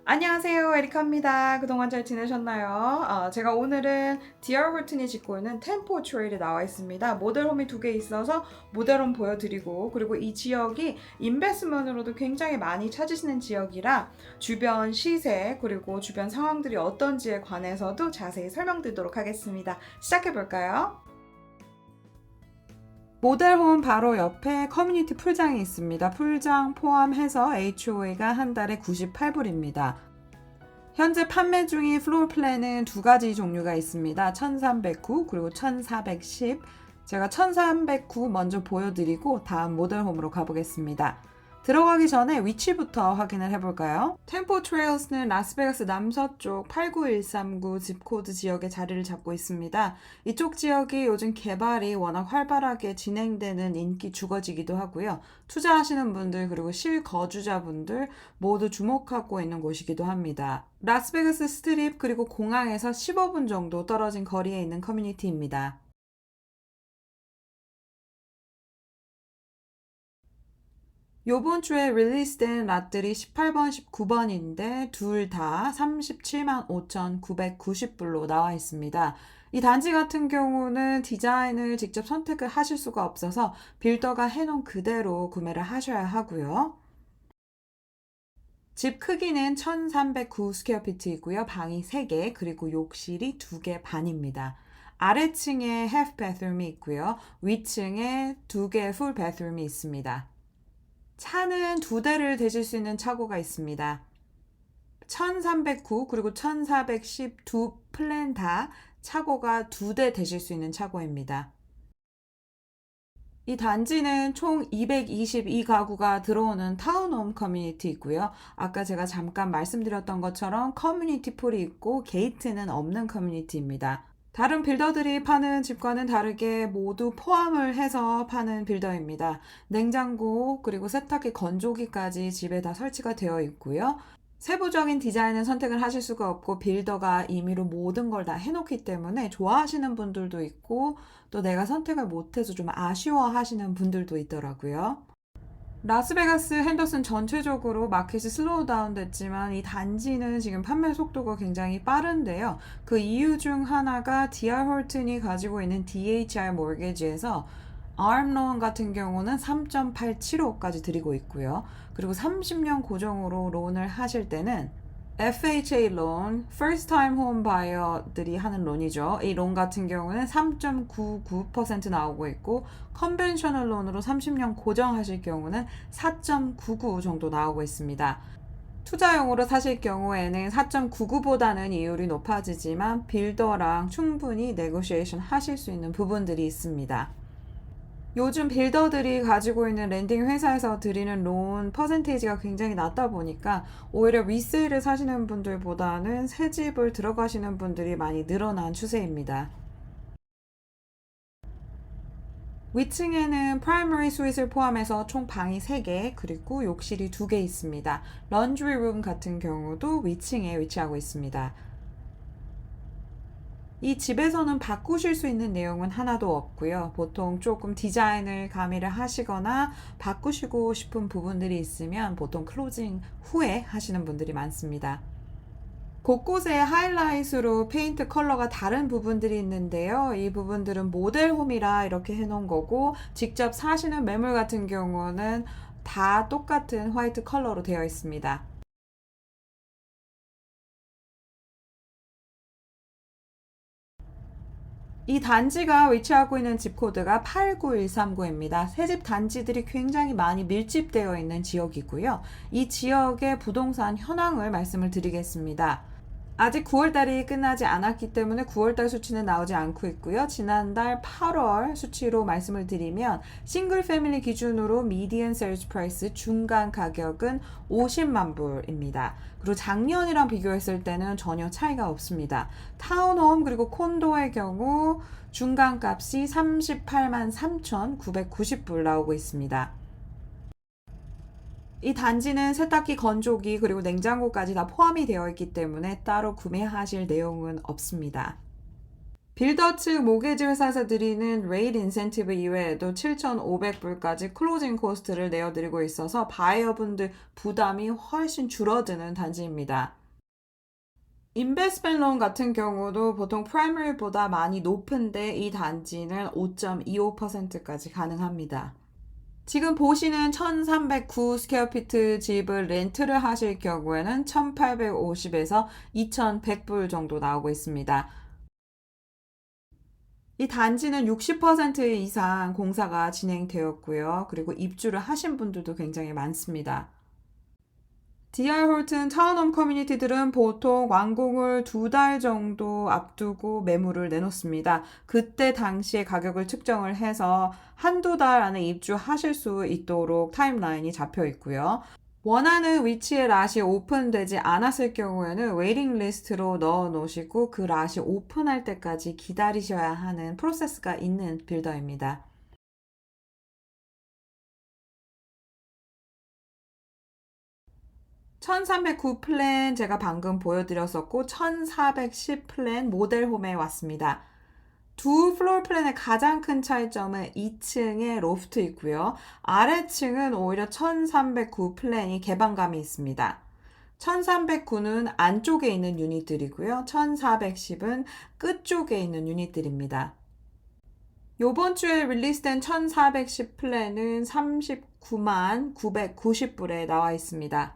안녕하세요, 에리카입니다. 그동안 잘 지내셨나요? 제가 오늘은 DR 홀튼이 짓고 있는 템포 트레일에 나와 있습니다. 모델홈이 2개 있어서 모델홈 보여드리고, 그리고 이 지역이 인베스트먼으로도 굉장히 많이 찾으시는 지역이라 주변 시세 그리고 주변 상황들이 어떤지에 관해서도 자세히 설명드리도록 하겠습니다. 시작해볼까요? 모델홈 바로 옆에 커뮤니티 풀장이 있습니다. 풀장 포함해서 HOA가 한 달에 98불입니다. 현재 판매 중인 플로어 플랜은 두 가지 종류가 있습니다. 1309 그리고 1410. 제가 1309 먼저 보여드리고 다음 모델홈으로 가보겠습니다. 들어가기 전에 위치부터 확인을 해볼까요? 템포 트레일스는 라스베가스 남서쪽 89139 집코드 지역에 자리를 잡고 있습니다. 이쪽 지역이 요즘 개발이 워낙 활발하게 진행되는 인기 주거지기도 하고요. 투자하시는 분들 그리고 실거주자분들 모두 주목하고 있는 곳이기도 합니다. 라스베가스 스트립 그리고 공항에서 15분 정도 떨어진 거리에 있는 커뮤니티입니다. 요번 주에 릴리스된 랏들이 18번, 19번인데 둘 다 37만 5,990불로 나와 있습니다. 이 단지 같은 경우는 디자인을 직접 선택을 하실 수가 없어서 빌더가 해놓은 그대로 구매를 하셔야 하고요. 집 크기는 1309 스퀘어피트이고요. 방이 3개 그리고 욕실이 2개 반입니다. 아래층에 half bathroom이 있고요. 위층에 2개의 full bathroom이 있습니다. 차는 2대를 대실 수 있는 차고가 있습니다. 1309 그리고 1410 두 플랜 다 차고가 2대 대실 수 있는 차고입니다. 이 단지는 총 222가구가 들어오는 타운홈 커뮤니티이고요. 아까 제가 잠깐 말씀드렸던 것처럼 커뮤니티 풀이 있고 게이트는 없는 커뮤니티입니다. 다른 빌더들이 파는 집과는 다르게 모두 포함을 해서 파는 빌더입니다. 냉장고 그리고 세탁기 건조기까지 집에 다 설치가 되어 있고요. 세부적인 디자인은 선택을 하실 수가 없고 빌더가 임의로 모든 걸 다 해놓기 때문에 좋아하시는 분들도 있고 또 내가 선택을 못해서 좀 아쉬워하시는 분들도 있더라고요. 라스베가스 핸더슨 전체적으로 마켓이 슬로우 다운 됐지만 이 단지는 지금 판매 속도가 굉장히 빠른데요. 그 이유 중 하나가 DR 홀튼이 가지고 있는 DHR 모기지에서 ARM 론 같은 경우는 3.875까지 드리고 있고요. 그리고 30년 고정으로 론을 하실 때는 FHA 론, First Time Home Buyer들이 하는 론이죠. 이 론 같은 경우는 3.99% 나오고 있고 컨벤셔널 론으로 30년 고정하실 경우는 4.99 정도 나오고 있습니다. 투자용으로 사실 경우에는 4.99보다는 이율이 높아지지만 빌더랑 충분히 네고시에이션 하실 수 있는 부분들이 있습니다. 요즘 빌더들이 가지고 있는 렌딩 회사에서 드리는 론 퍼센테이지가 굉장히 낮다 보니까 오히려 리세일을 사시는 분들보다는 새 집을 들어가시는 분들이 많이 늘어난 추세입니다. 위층에는 프라이머리 스윗을 포함해서 총 방이 3개 그리고 욕실이 2개 있습니다. 런드리 룸 같은 경우도 위층에 위치하고 있습니다. 이 집에서는 바꾸실 수 있는 내용은 하나도 없고요. 보통 조금 디자인을 가미를 하시거나 바꾸시고 싶은 부분들이 있으면 보통 클로징 후에 하시는 분들이 많습니다. 곳곳에 하이라이트로 페인트 컬러가 다른 부분들이 있는데요. 이 부분들은 모델홈이라 이렇게 해놓은 거고 직접 사시는 매물 같은 경우는 다 똑같은 화이트 컬러로 되어 있습니다. 이 단지가 위치하고 있는 집코드가 89139입니다. 새집 단지들이 굉장히 많이 밀집되어 있는 지역이고요. 이 지역의 부동산 현황을 말씀을 드리겠습니다. 아직 9월달이 끝나지 않았기 때문에 9월달 수치는 나오지 않고 있고요. 지난달 8월 수치로 말씀을 드리면 싱글 패밀리 기준으로 미디언 세일즈 프라이스 중간 가격은 50만 불입니다. 그리고 작년이랑 비교했을 때는 전혀 차이가 없습니다. 타운홈 그리고 콘도의 경우 중간 값이 38만 3,990불 나오고 있습니다. 이 단지는 세탁기, 건조기, 그리고 냉장고까지 다 포함이 되어 있기 때문에 따로 구매하실 내용은 없습니다. 빌더 측 모게지 회사에서 드리는 레이트 인센티브 이외에도 7,500불까지 클로징 코스트를 내어드리고 있어서 바이어분들 부담이 훨씬 줄어드는 단지입니다. 인베스트먼트 론 같은 경우도 보통 프라이머리보다 많이 높은데 이 단지는 5.25%까지 가능합니다. 지금 보시는 1309 스퀘어피트 집을 렌트를 하실 경우에는 1850에서 2100불 정도 나오고 있습니다. 이 단지는 60% 이상 공사가 진행되었고요. 그리고 입주를 하신 분들도 굉장히 많습니다. DR 홀튼 타운홈 커뮤니티들은 보통 완공을 2달 정도 앞두고 매물을 내놓습니다. 그때 당시의 가격을 측정을 해서 한두 달 안에 입주하실 수 있도록 타임라인이 잡혀 있고요. 원하는 위치에 랏이 오픈되지 않았을 경우에는 웨이팅 리스트로 넣어 놓으시고 그 랏이 오픈할 때까지 기다리셔야 하는 프로세스가 있는 빌더입니다. 1309 플랜 제가 방금 보여드렸었고 1410 플랜 모델홈에 왔습니다. 두 플로어 플랜의 가장 큰 차이점은 2층에 로프트 있고요. 아래층은 오히려 1309 플랜이 개방감이 있습니다. 1309는 안쪽에 있는 유닛들이고요. 1410은 끝쪽에 있는 유닛들입니다. 요번 주에 릴리스된 1410 플랜은 39만 990불에 나와 있습니다.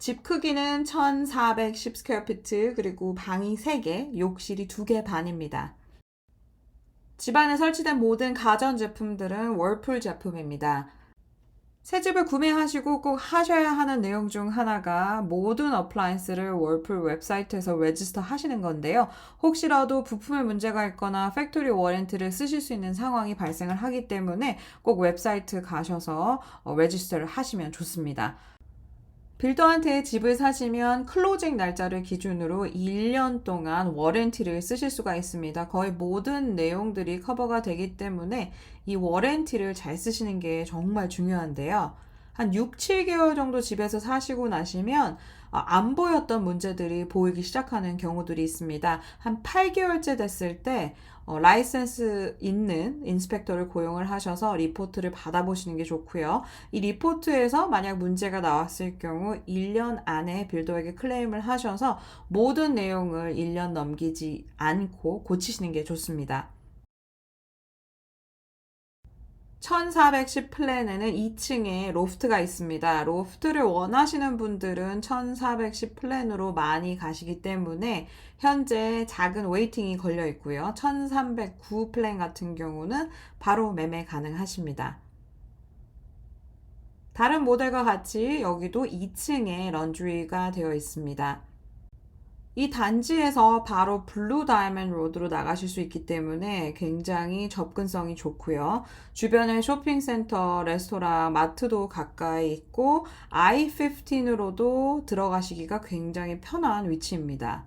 집 크기는 1410 스퀘어피트 그리고 방이 3개, 욕실이 2개 반입니다. 집안에 설치된 모든 가전제품들은 월풀 제품입니다. 새 집을 구매하시고 꼭 하셔야 하는 내용 중 하나가 모든 어플라이언스를 월풀 웹사이트에서 레지스터 하시는 건데요. 혹시라도 부품에 문제가 있거나 팩토리 워런티를 쓰실 수 있는 상황이 발생을 하기 때문에 꼭 웹사이트 가셔서 레지스터를 하시면 좋습니다. 빌더한테 집을 사시면 클로징 날짜를 기준으로 1년 동안 워런티를 쓰실 수가 있습니다. 거의 모든 내용들이 커버가 되기 때문에 이 워런티를 잘 쓰시는 게 정말 중요한데요. 한 6, 7개월 정도 집에서 사시고 나시면 안 보였던 문제들이 보이기 시작하는 경우들이 있습니다. 한 8개월째 됐을 때 라이센스 있는 인스펙터를 고용을 하셔서 리포트를 받아보시는 게 좋고요. 이 리포트에서 만약 문제가 나왔을 경우 1년 안에 빌더에게 클레임을 하셔서 모든 내용을 1년 넘기지 않고 고치시는 게 좋습니다. 1410 플랜에는 2층에 로프트가 있습니다. 로프트를 원하시는 분들은 1410 플랜으로 많이 가시기 때문에 현재 작은 웨이팅이 걸려 있고요. 1309 플랜 같은 경우는 바로 매매 가능하십니다. 다른 모델과 같이 여기도 2층에 런드리가 되어 있습니다. 이 단지에서 바로 블루 다이먼드 로드로 나가실 수 있기 때문에 굉장히 접근성이 좋고요. 주변에 쇼핑센터, 레스토랑, 마트도 가까이 있고 I-15으로도 들어가시기가 굉장히 편한 위치입니다.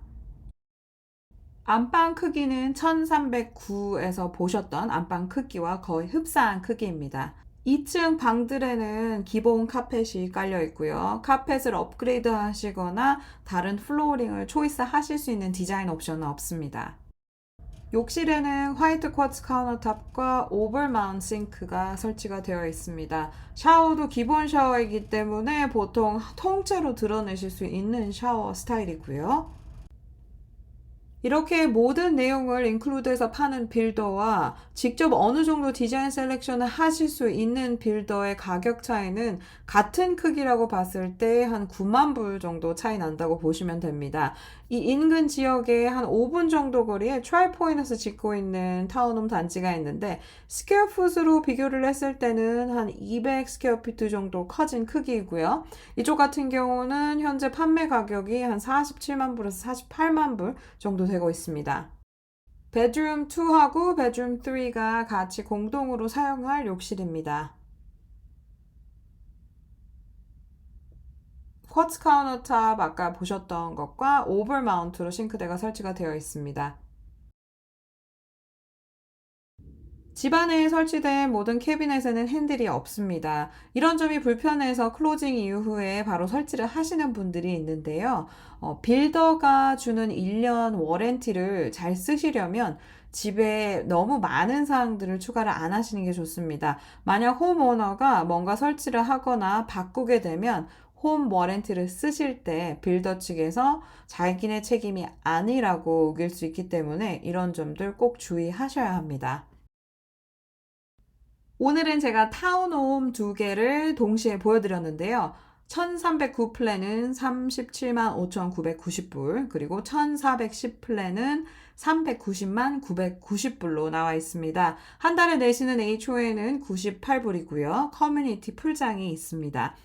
안방 크기는 1309에서 보셨던 안방 크기와 거의 흡사한 크기입니다. 2층 방들에는 기본 카펫이 깔려 있고요. 카펫을 업그레이드 하시거나 다른 플로어링을 초이스 하실 수 있는 디자인 옵션은 없습니다. 욕실에는 화이트 쿼츠 카운터탑과 오벌 마운트 싱크가 설치가 되어 있습니다. 샤워도 기본 샤워이기 때문에 보통 통째로 드러내실 수 있는 샤워 스타일이고요. 이렇게 모든 내용을 인클루드해서 파는 빌더와 직접 어느 정도 디자인 셀렉션을 하실 수 있는 빌더의 가격 차이는 같은 크기라고 봤을 때 한 9만 불 정도 차이 난다고 보시면 됩니다. 이 인근 지역에 한 5분 정도 거리에 트라이포인트에서 짓고 있는 타운홈 단지가 있는데 스퀘어풋으로 비교를 했을 때는 한 200 스퀘어피트 정도 커진 크기이고요. 이쪽 같은 경우는 현재 판매 가격이 한 47만 불에서 48만 불 정도 되고 있습니다. 베드룸 2하고 베드룸 3가 같이 공동으로 사용할 욕실입니다. 쿼츠 카운터탑 아까 보셨던 것과 오벌 마운트로 싱크대가 설치가 되어 있습니다. 집안에 설치된 모든 캐비넷에는 핸들이 없습니다. 이런 점이 불편해서 클로징 이후에 바로 설치를 하시는 분들이 있는데요. 빌더가 주는 1년 워런티를 잘 쓰시려면 집에 너무 많은 사항들을 추가를 안 하시는 게 좋습니다. 만약 홈오너가 뭔가 설치를 하거나 바꾸게 되면 홈 워런티를 쓰실 때 빌더 측에서 자기네 책임이 아니라고 우길 수 있기 때문에 이런 점들 꼭 주의하셔야 합니다. 오늘은 제가 타운홈 두 개를 동시에 보여드렸는데요. 1309 플랜은 37만 5,990불, 그리고 1410 플랜은 390만 990불로 나와 있습니다. 한 달에 내시는 HOA는 98불이고요. 커뮤니티 풀장이 있습니다.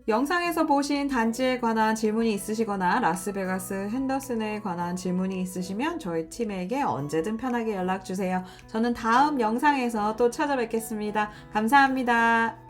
영상에서 보신 단지에 관한 질문이 있으시거나 라스베가스 핸더슨에 관한 질문이 있으시면 저희 팀에게 언제든 편하게 연락 주세요. 저는 다음 영상에서 또 찾아뵙겠습니다. 감사합니다.